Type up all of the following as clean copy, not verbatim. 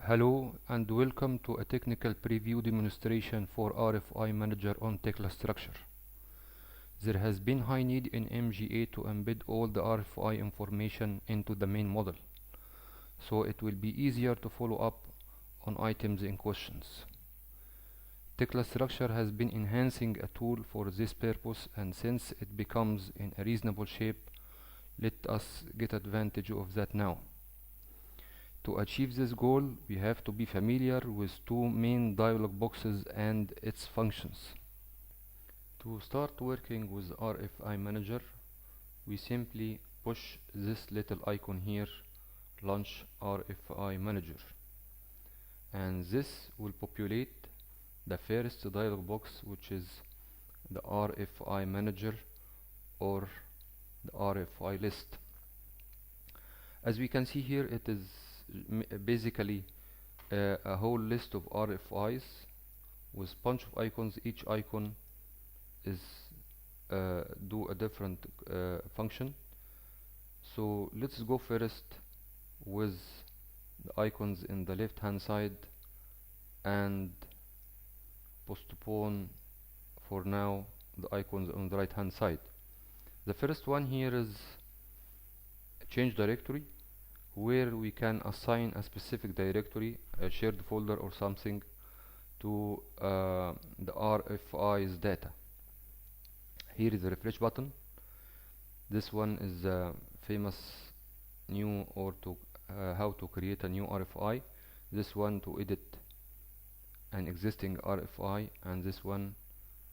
Hello and welcome to a technical preview demonstration for RFI Manager on Tecla Structure. There has been high need in MGA to embed all the RFI information into the main model, so it will be easier to follow up on items in questions. Tecla Structure has been enhancing a tool for this purpose, and since it becomes in a reasonable shape, let us get advantage of that now. To achieve this goal, we have to be familiar with two main dialog boxes and its functions. To start working with RFI Manager, we simply push this little icon here, Launch RFI Manager, and this will populate the first dialog box, which is the RFI Manager or the RFI list. As we can see here, it is basically a whole list of RFIs with bunch of icons. Each icon is do a different function. So let's go first with the icons in the left hand side and postpone for now the icons on the right hand side. The first one here is change directory, where we can assign a specific directory, a shared folder or something, to the RFI's data. Here is the refresh button. This one is a famous new or to how to create a new RFI. This one to edit an existing RFI, and this one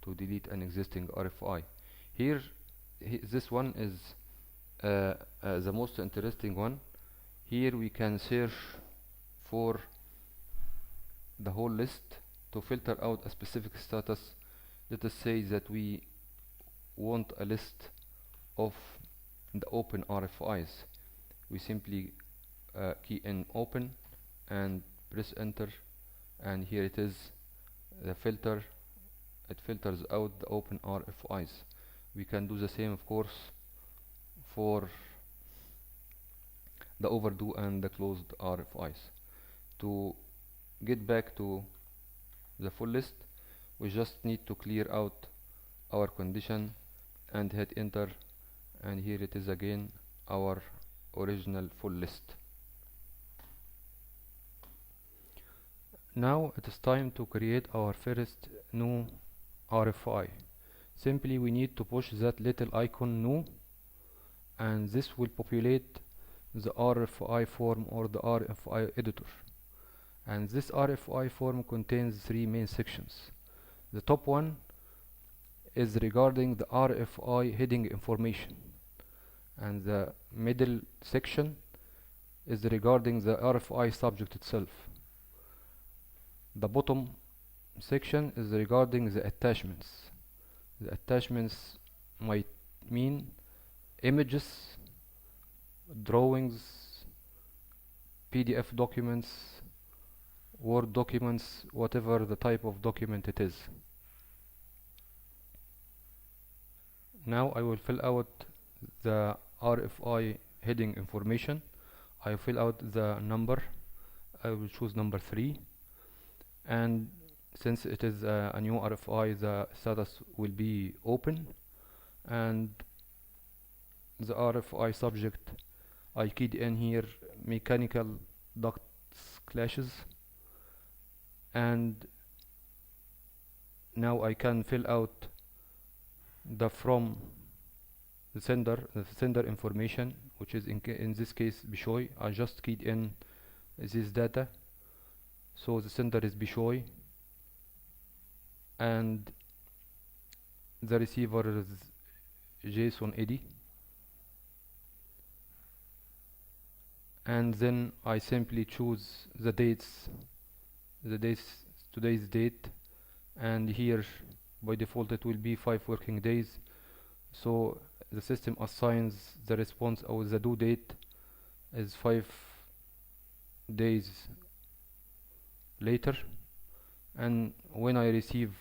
to delete an existing RFI. Here this one is the most interesting one. Here we can search for the whole list to filter out a specific status. Let us say that we want a list of the open RFIs. We simply key in open and press enter, and here it is, the filter. It filters out the open RFIs. We can do the same, of course, for the overdue and the closed RFIs. To get back to the full list, we just need to clear out our condition and hit enter, and here it is again, our original full list. Now it is time to create our first new RFI. Simply we need to push that little icon new, and this will populate the RFI form or the RFI editor. And this RFI form contains three main sections. The top one is regarding the RFI heading information, and the middle section is regarding the RFI subject itself. The bottom section is regarding the attachments. The attachments might mean images, drawings, PDF documents, Word documents, whatever the type of document it is. Now I will fill out the RFI heading information. I fill out the number. I will choose number 3, and since it is a new RFI, the status will be open, and the RFI subject, I keyed in here mechanical ducts clashes, and now I can fill out the from the sender information, which is in this case Bishoy. I just keyed in this data, so the sender is Bishoy and the receiver is JSON EDI. And then I simply choose the dates, today's date, and here by default it will be 5 working days, so the system assigns the response, or the due date is 5 days later, and when I receive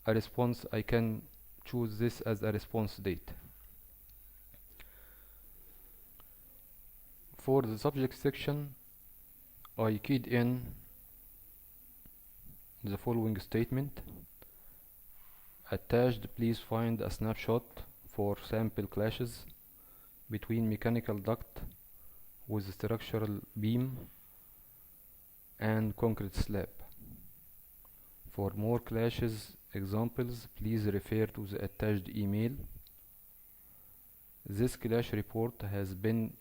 a response I can choose this as a response date. For the subject section, I keyed in the following statement: attached, please find a snapshot for sample clashes between mechanical duct with structural beam and concrete slab. For more clashes examples, please refer to the attached email. This clash report has been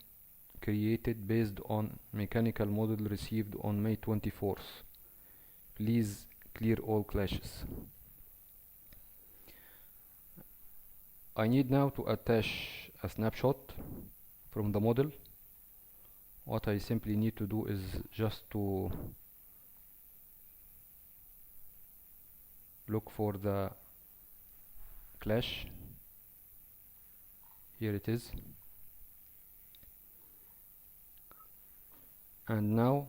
created based on mechanical model received on May 24th. Please clear all clashes. I need now to attach a snapshot from the model. What I simply need to do is just to look for the clash. Here it is. And now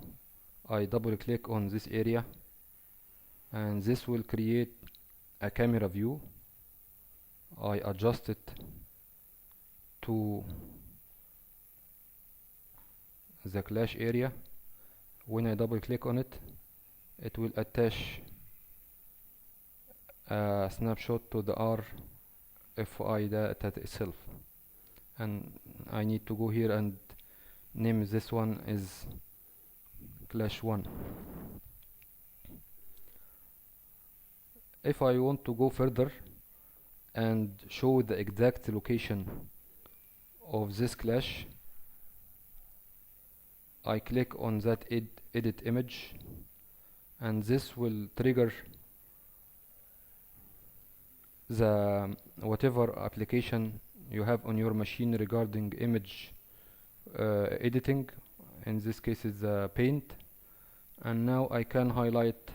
I double click on this area, and this will create a camera view. I adjust it to the clash area. When I double click on it, it will attach a snapshot to the RFI data itself, and I need to go here and name this one is clash 1. If I want to go further and show the exact location of this clash, I click on that edit image, and this will trigger the whatever application you have on your machine regarding image editing. In this case is Paint, and now I can highlight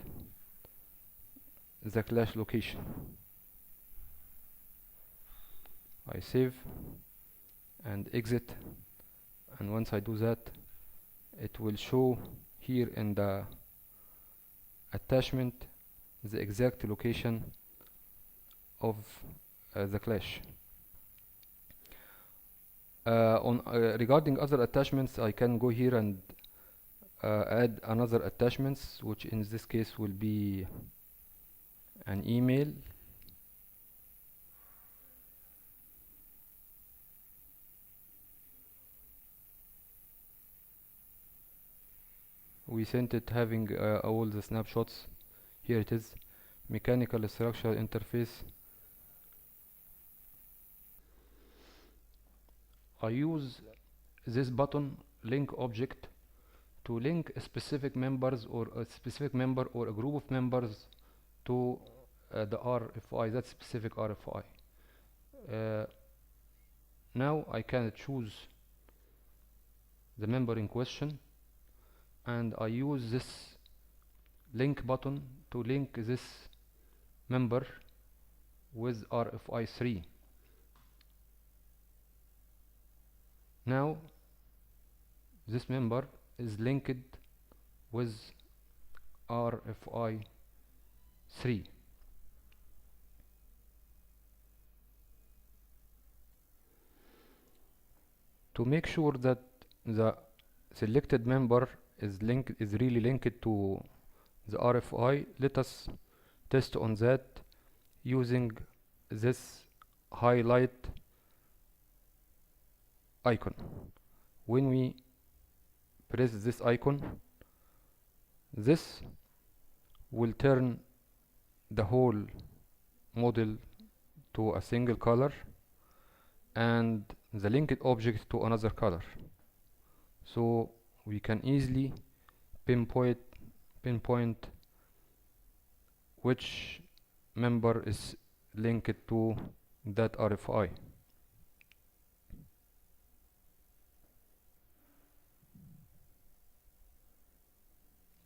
the clash location. I save and exit, and once I do that, it will show here in the attachment the exact location of the clash. Regarding other attachments, I can go here and add another attachments, which in this case will be an email. We sent it having all the snapshots. Here it is, mechanical structural interface. I use this button link object to link a specific members or a specific member or a group of members to the RFI, that specific RFI. Now I can choose the member in question, and I use this link button to link this member with RFI 3. Now this member is linked with RFI 3. To make sure that the selected member is really linked to the RFI, let us test on that using this highlight icon. When we press this icon, this will turn the whole model to a single color and the linked object to another color, so we can easily pinpoint which member is linked to that RFI.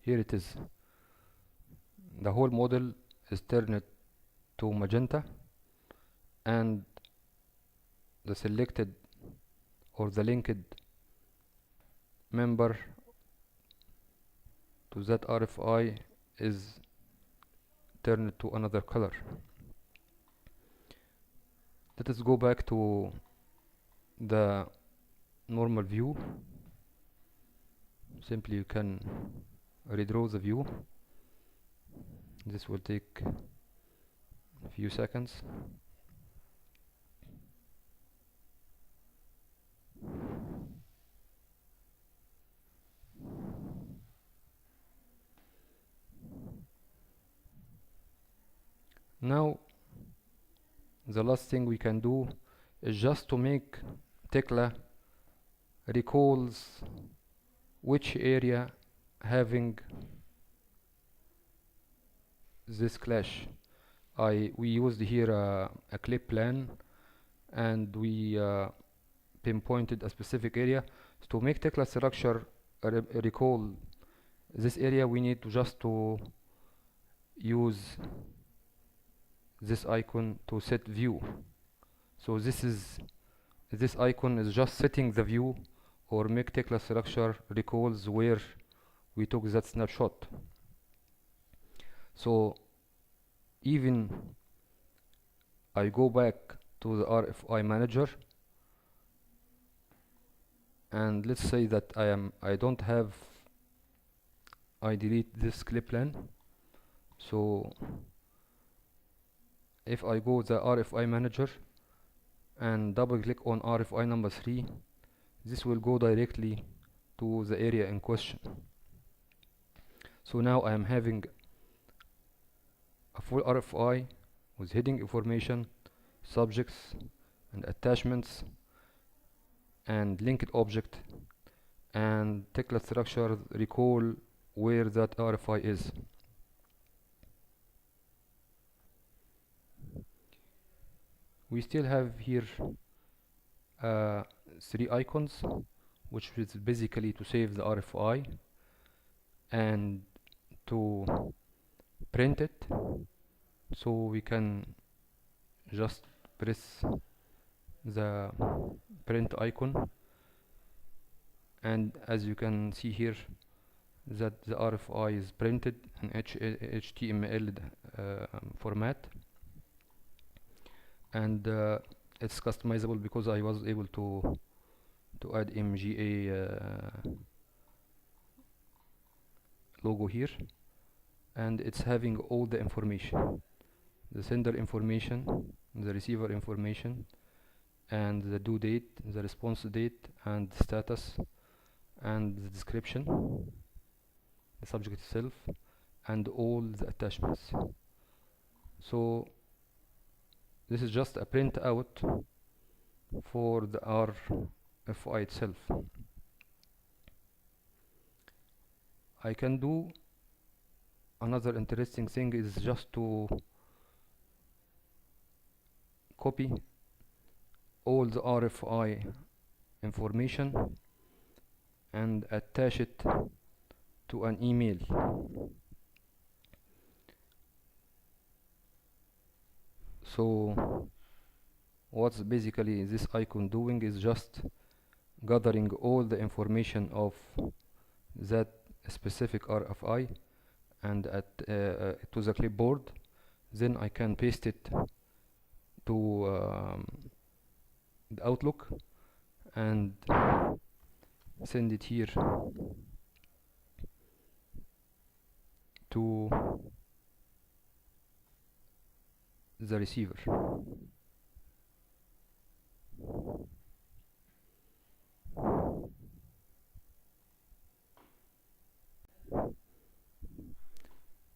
Here it is. The whole model is turned to magenta, and the selected or the linked member to that RFI is turned to another color. Let us go back to the normal view. simply you can redraw the view. This will take a few seconds. Now the last thing we can do is just to make Tekla recalls which area having this clash. We used here a clip plan, and we pinpointed a specific area. So to make Tekla structure recall this area, we need to just to use this icon to set view. So this icon is just setting the view, or make Tekla structure recalls where we took that snapshot. So even I go back to the RFI manager, and let's say that I don't have, I delete this clip plan. So if I go the RFI manager and double click on RFI number 3, this will go directly to the area in question. So now I am having a full RFI with heading information, subjects and attachments and linked object, and Tekla structure recall where that RFI is. We still have here 3 icons, which is basically to save the RFI and to print it. So we can just press the print icon, and as you can see here that the RFI is printed in HTML format, and it's customizable because I was able to add MGA logo here, and it's having all the information: the sender information, the receiver information, and the due date, the response date, and the status, and the description, the subject itself, and all the attachments. So this is just a print out for the RFI itself. I can do another interesting thing is just to copy all the RFI information and attach it to an email. So what's basically this icon doing is just gathering all the information of that specific RFI and to the clipboard. Then I can paste it to the Outlook and send it here to the receiver.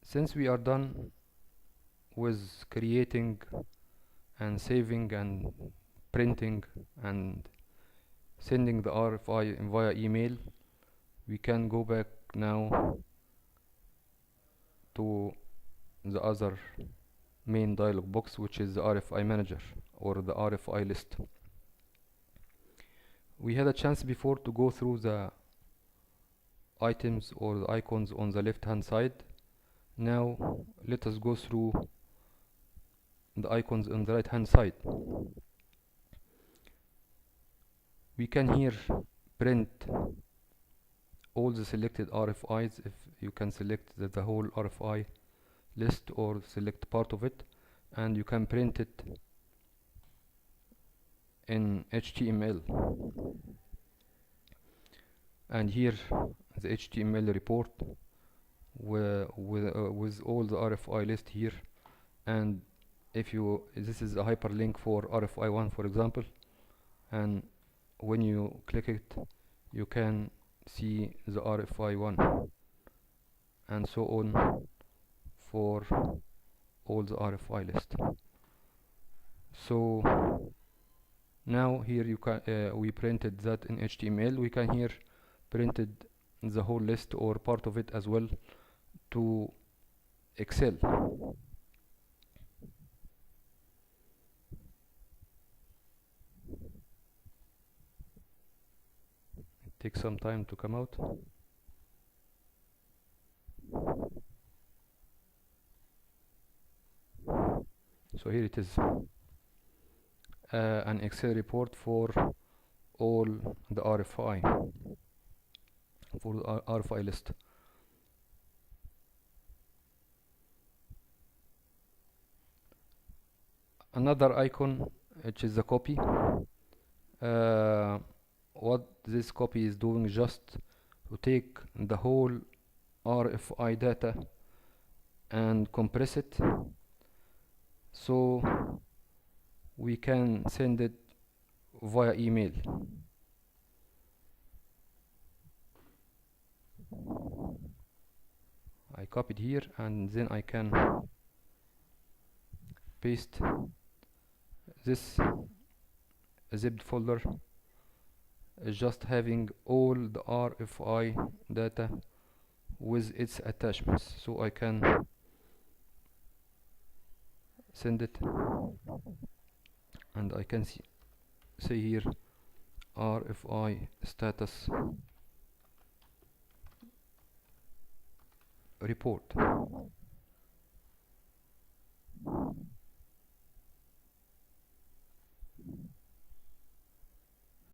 Since we are done with creating and saving and printing and sending the RFI via email, we can go back now to the other main dialog box, which is the RFI manager or the RFI list. We had a chance before to go through the items or the icons on the left hand side. Now let us go through the icons on the right hand side. We can here print all the selected RFIs. If you can select the whole RFI list or select part of it, and you can print it in HTML. And here the HTML report with all the RFI list here. And if you, this is a hyperlink for RFI1 for example, and when you click it you can see the RFI1 and so on for all the RFI list. So now here you can we printed that in HTML. We can here printed the whole list or part of it as well to Excel. It takes some time to come out. So here it is, an Excel report for all the RFI, for the RFI list. Another icon, which is the copy. What this copy is doing, just to take the whole RFI data and compress it so we can send it via email. I copied here and then I can paste this zipped folder, just having all the RFI data with its attachments, so I can send it and I can say here RFI status report.